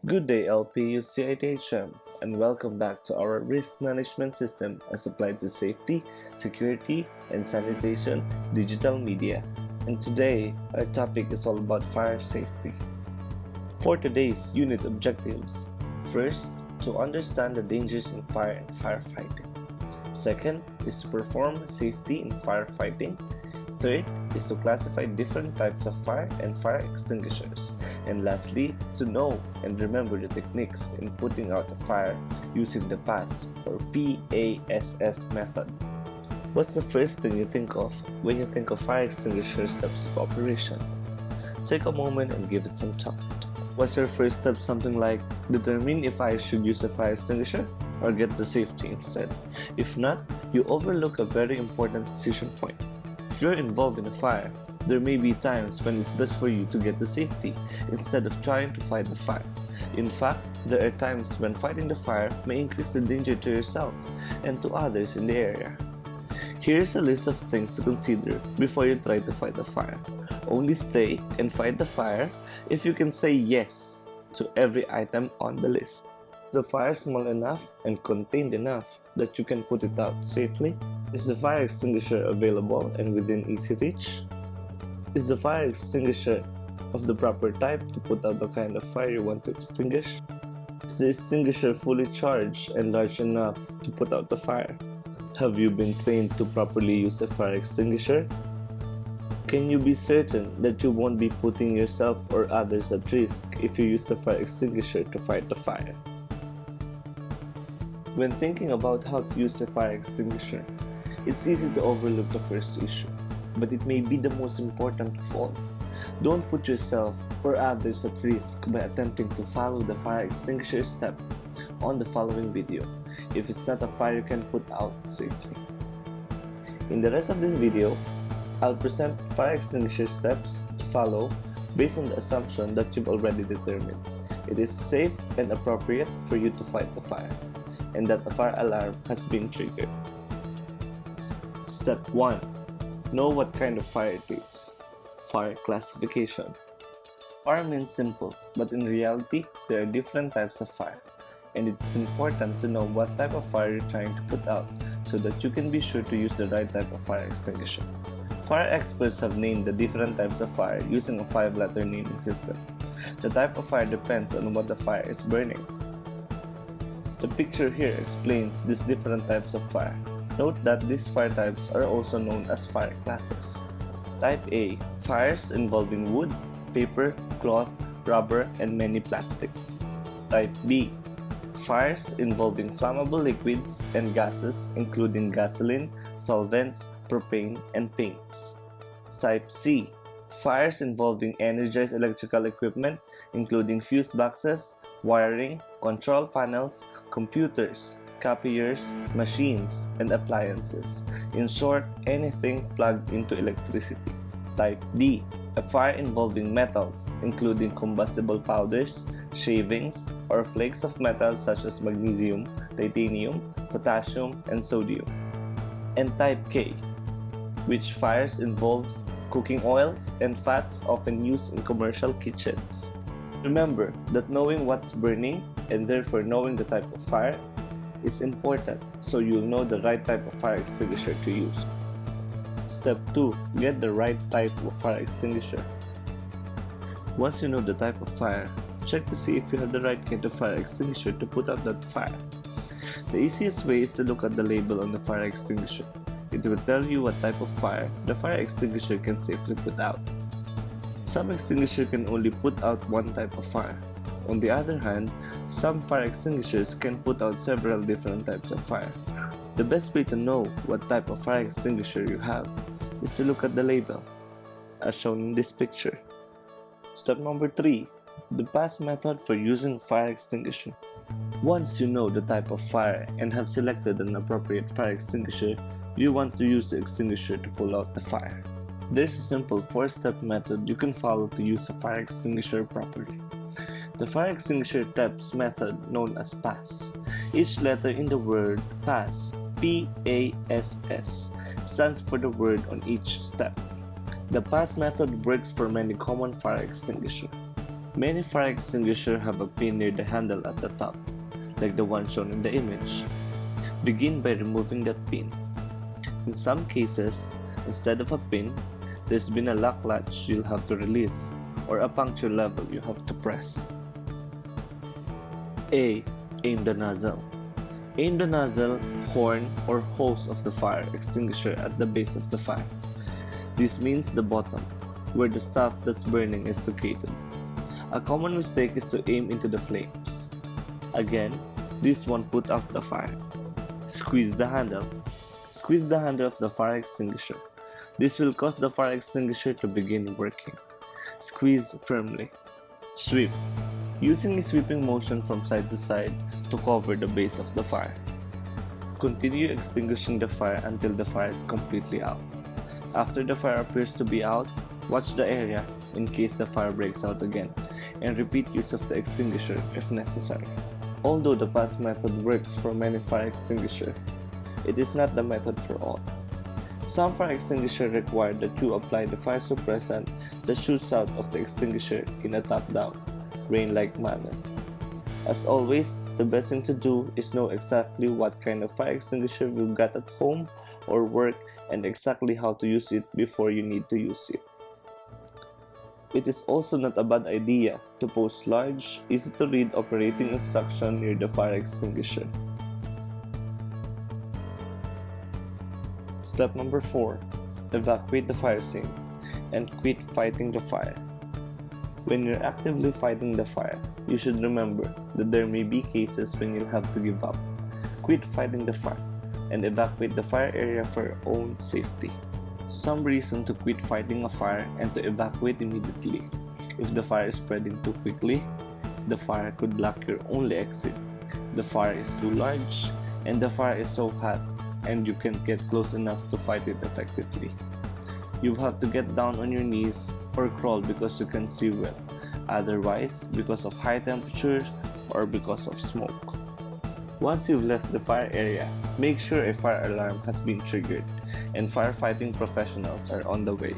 Good day LPUCITHM, and welcome back to our risk management system as applied to safety, security, and sanitation digital media. And today, our topic is all about fire safety. For today's unit objectives, first, to understand the dangers in fire and firefighting. Second is to perform safety in firefighting. Third is to classify different types of fire and fire extinguishers. And lastly, to know and remember the techniques in putting out a fire using the PASS or PASS method. What's the first thing you think of when you think of fire extinguisher steps of operation? Take a moment and give it some thought. Was your first step something like determine if I should use a fire extinguisher or get the safety instead? If not, you overlook a very important decision point. If you're involved in a fire, there may be times when it's best for you to get to safety instead of trying to fight the fire. In fact, there are times when fighting the fire may increase the danger to yourself and to others in the area. Here's a list of things to consider before you try to fight the fire. Only stay and fight the fire if you can say yes to every item on the list. Is the fire small enough and contained enough that you can put it out safely? Is the fire extinguisher available and within easy reach? Is the fire extinguisher of the proper type to put out the kind of fire you want to extinguish? Is the extinguisher fully charged and large enough to put out the fire? Have you been trained to properly use a fire extinguisher? Can you be certain that you won't be putting yourself or others at risk if you use the fire extinguisher to fight the fire? When thinking about how to use a fire extinguisher, it's easy to overlook the first issue, but it may be the most important of all. Don't put yourself or others at risk by attempting to follow the fire extinguisher step on the following video if it's not a fire you can put out safely. In the rest of this video, I'll present fire extinguisher steps to follow based on the assumption that you've already determined it is safe and appropriate for you to fight the fire, and that a fire alarm has been triggered. Step 1. Know what kind of fire it is. Fire classification. Fire means simple, but in reality, there are different types of fire, and it's important to know what type of fire you're trying to put out so that you can be sure to use the right type of fire extinguisher. Fire experts have named the different types of fire using a 5-letter naming system. The type of fire depends on what the fire is burning. The picture here explains these different types of fire. Note that these fire types are also known as fire classes. Type A. Fires involving wood, paper, cloth, rubber, and many plastics. Type B. Fires involving flammable liquids and gases including gasoline, solvents, propane, and paints. Type C. Fires involving energized electrical equipment including fuse boxes, wiring, control panels, computers, copiers, machines, and appliances. In short, anything plugged into electricity. Type D. A fire involving metals, including combustible powders, shavings, or flakes of metal such as magnesium, titanium, potassium, and sodium. And Type K, which fires involves cooking oils and fats often used in commercial kitchens. Remember that knowing what's burning and therefore knowing the type of fire is important so you'll know the right type of fire extinguisher to use. Step 2. Get the right type of fire extinguisher. Once you know the type of fire, check to see if you have the right kind of fire extinguisher to put out that fire. The easiest way is to look at the label on the fire extinguisher. It will tell you what type of fire the fire extinguisher can safely put out. Some extinguisher can only put out one type of fire. On the other hand, some fire extinguishers can put out several different types of fire. The best way to know what type of fire extinguisher you have is to look at the label, as shown in this picture. Step number 3. The PASS method for using fire extinguisher. Once you know the type of fire and have selected an appropriate fire extinguisher, you want to use the extinguisher to pull out the fire. There's a simple 4-step method you can follow to use a fire extinguisher properly. The fire extinguisher steps method known as PASS. Each letter in the word PASS, P-A-S-S, stands for the word on each step. The PASS method works for many common fire extinguishers. Many fire extinguishers have a pin near the handle at the top, like the one shown in the image. Begin by removing that pin. In some cases, instead of a pin, there's been a lock latch you'll have to release, or a puncture level you have to press. A. Aim the nozzle. Aim the nozzle, horn, or hose of the fire extinguisher at the base of the fire. This means the bottom, where the stuff that's burning is located. A common mistake is to aim into the flames. Again, this won't put out the fire. Squeeze the handle. Squeeze the handle of the fire extinguisher. This will cause the fire extinguisher to begin working. Squeeze firmly. Sweep. Using a sweeping motion from side to side to cover the base of the fire. Continue extinguishing the fire until the fire is completely out. After the fire appears to be out, watch the area in case the fire breaks out again, and repeat use of the extinguisher if necessary. Although the past method works for many fire extinguishers, it is not the method for all. Some fire extinguishers require that you apply the fire suppressant that shoots out of the extinguisher in a top-down, rain-like manner. As always, the best thing to do is know exactly what kind of fire extinguisher you've got at home or work and exactly how to use it before you need to use it. It is also not a bad idea to post large, easy-to-read operating instructions near the fire extinguisher. Step number 4. Evacuate the fire scene and quit fighting the fire. When you're actively fighting the fire, you should remember that there may be cases when you'll have to give up. Quit fighting the fire and evacuate the fire area for your own safety. Some reason to quit fighting a fire and to evacuate immediately. If the fire is spreading too quickly, the fire could block your only exit. The fire is too large, and the fire is so hot, and you can't get close enough to fight it effectively. You have to get down on your knees or crawl because you can see well, otherwise because of high temperatures or because of smoke. Once you've left the fire area, make sure a fire alarm has been triggered and firefighting professionals are on the way.